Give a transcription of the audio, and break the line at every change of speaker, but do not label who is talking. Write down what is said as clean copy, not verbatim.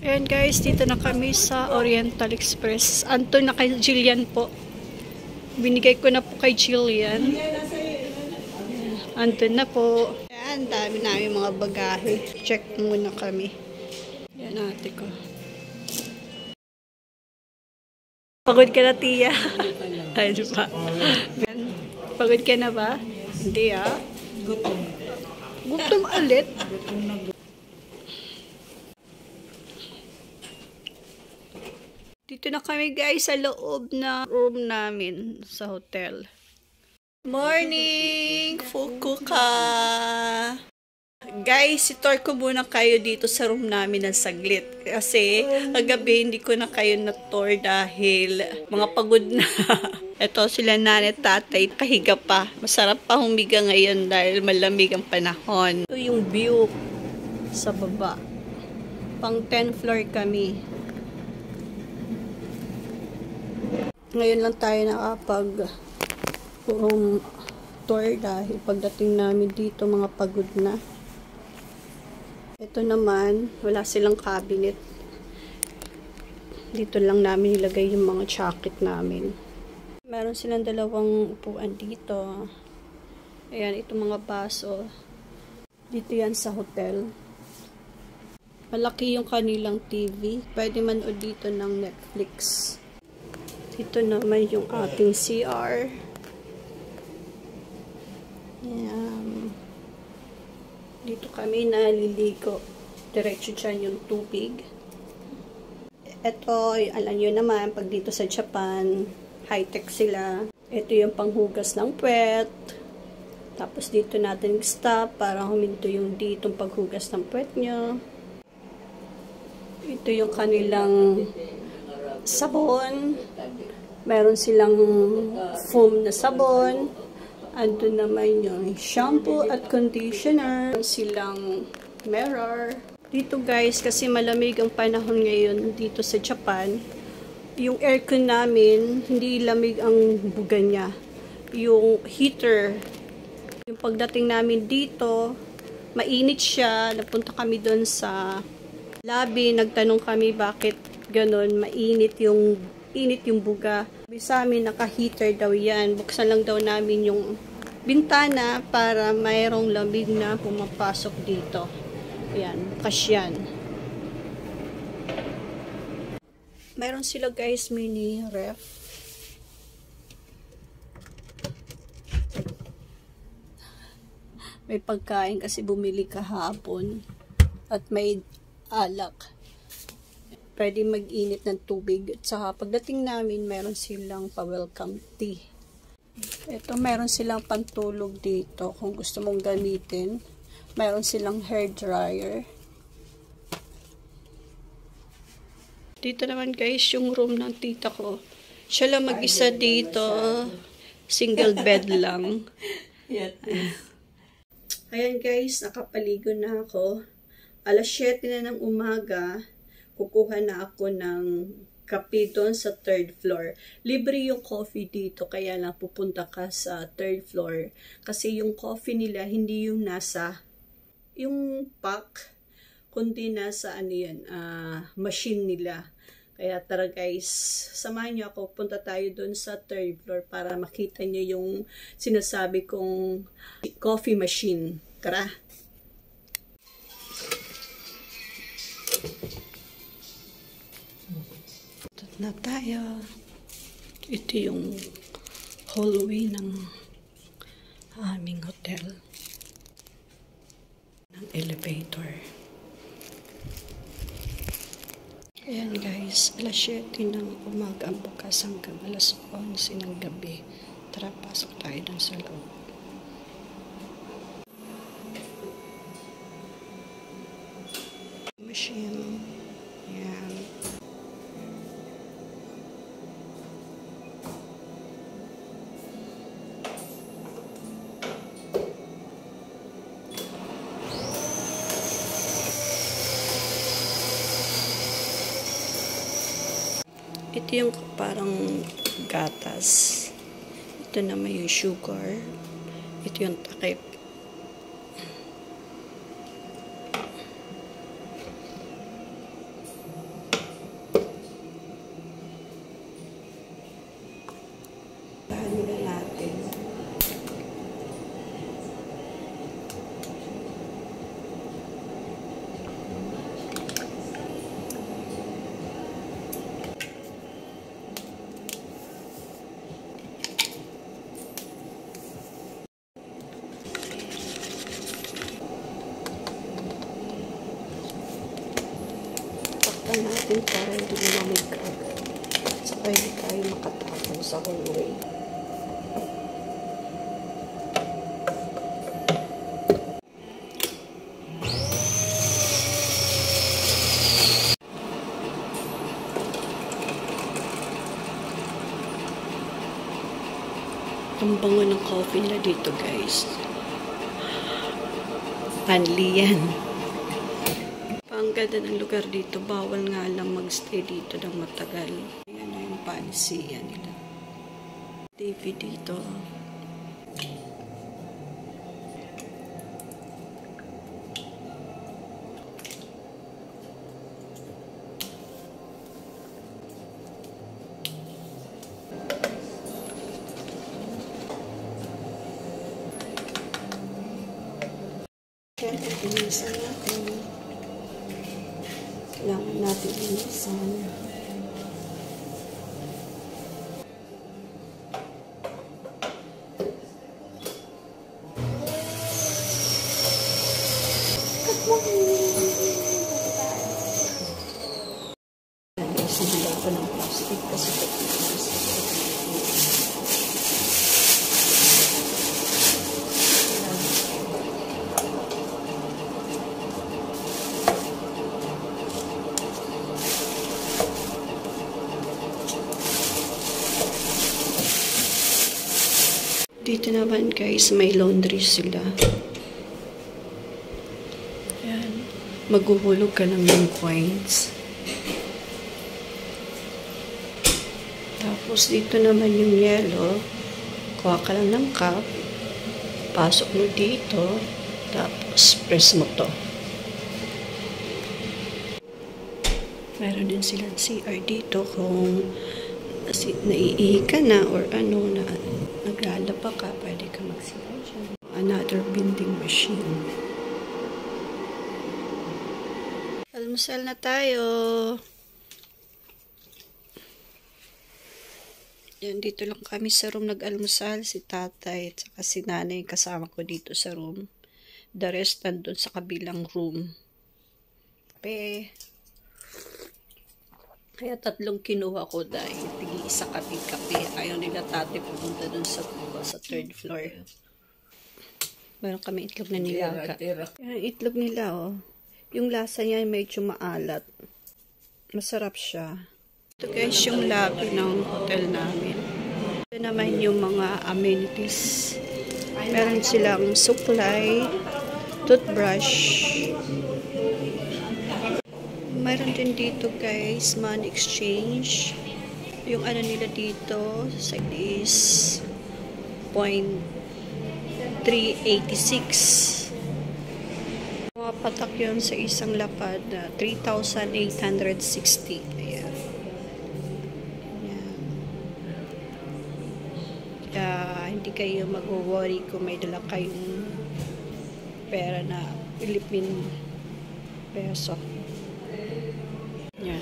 Ayan guys, dito na kami sa Oriental Express. Anto na kay Jillian po. Binigay ko na po kay Jillian. Anto na po. Ayan, dami namin mga bagahe. Check muna kami. Ayan ate ko. Pagod ka na, Tia? Ay, di ba? Pagod ka na ba? Hindi ah.
Gutom.
Gutom ulit? Dito na kami guys sa loob na room namin sa hotel. Morning! Fukuka! Guys, itour ko muna kayo dito sa room namin ng saglit. Kasi kagabi hindi ko na kayo na-tour dahil mga pagod na. Ito sila nanay tatay, kahiga pa. Masarap pa humiga ngayon dahil malamig ang panahon. Ito yung view sa baba. Pang 10th floor kami. Ngayon lang tayo nakapag room tour dahil pagdating namin dito mga pagod na. Ito naman, wala silang cabinet. Dito lang namin ilagay yung mga jacket namin. Meron silang dalawang upuan dito. Ayan, itong mga baso. Dito yan sa hotel. Malaki yung kanilang TV. Pwede manood dito ng Netflix. Dito naman yung ating CR. Ayan. Dito kami naliligo. Diretso dyan yung tubig. Ito, alam nyo naman, pag dito sa Japan, high-tech sila. Ito yung panghugas ng puwet. Tapos dito natin stop para huminto yung ditong paghugas ng puwet nyo. Ito yung kanilang sabon. Meron silang foam na sabon. Ando naman yung shampoo at conditioner. Silang mirror. Dito guys, kasi malamig ang panahon ngayon dito sa Japan. Yung aircon namin, hindi lamig ang buga niya. Yung heater, yung pagdating namin dito, mainit siya. Napunta kami doon sa lobby. Nagtanong kami bakit ganun, mainit yung buga. Sabi sa amin, naka-heater daw yan. Buksan lang daw namin yung bintana para mayroong lamig na pumapasok dito. Ayan, bukas yan. Mayroon sila guys, mini ref. May pagkain kasi bumili kahapon. At may alak. Pwede mag-init ng tubig. At saka pagdating namin, meron silang pa-welcome tea. Ito, meron silang pantulog dito kung gusto mong gamitin. Meron silang hair dryer. Dito naman guys, yung room ng tita ko. Siya lang mag-isa dito. Single bed lang. Ayan guys, nakapaligo na ako. Alas 7 na ng umaga. Kukuha na ako ng kape doon sa 3rd floor. Libre yung coffee dito, kaya lang pupunta ka sa 3rd floor. Kasi yung coffee nila, hindi yung nasa, yung pack, kundi nasa ano yun, machine nila. Kaya tara guys, samahan nyo ako, punta tayo doon sa 3rd floor para makita nyo yung sinasabi kong coffee machine. Tara! Na tayo. Ito yung hallway ng aming hotel. Ng elevator. Ayan guys, alas 7 ng umaga ang bukas hanggang alas 11 ng gabi. Tara, pasok tayo dun sa loob. Machine. Ayan. Ito yung parang gatas. Ito naman yung sugar. Ito yung takip. lang natin para hindi na mamigay. Saka hindi tayo makatapon sa hallway. Ang bango ng coffee nila dito, guys. Panli yan. Ang ganda ng lugar dito. Bawal nga lang magstay dito ng matagal. Yan na yung pansiya nila. TV dito. Siyempre, linisan natin. Kailangan natin linisan. Sinila ko ng plastic kasi dito naman guys, may laundry sila. Ayan. Maghuhulog ka lang ng coins. Tapos dito naman yung yellow. Kuha ka lang ng cup. Pasok mo dito. Tapos press mo to. Meron din silang CR dito kung naiihi ka na or ano na naglalaba ka, pwede ka mag-CR dyan. Another vending machine. Almusal na tayo. Yan, dito lang kami sa room nag-almusal. Si tatay at saka si nanay kasama ko dito sa room. The rest nandun sa kabilang room. Kaya 3 kinuha ko dahil tig-isa kape. Ayaw nila tate pumunta dun sa 3rd floor. Meron kami itlog na nilaga. Yan, itlog nila oh. Yung lasa niya medyo maalat. Masarap siya. Ito guys yung lobby ng hotel namin. Ito naman yung mga amenities. Meron silang supply, toothbrush. Mayroon din dito guys, money exchange. Yung ano nila dito, is 0.386. Mapatak yun sa isang lapad na 3,860. Ayan. Ayan. Kaya hindi kayo mag-worry kung may dala kayong pera na Philippine peso. Yeah.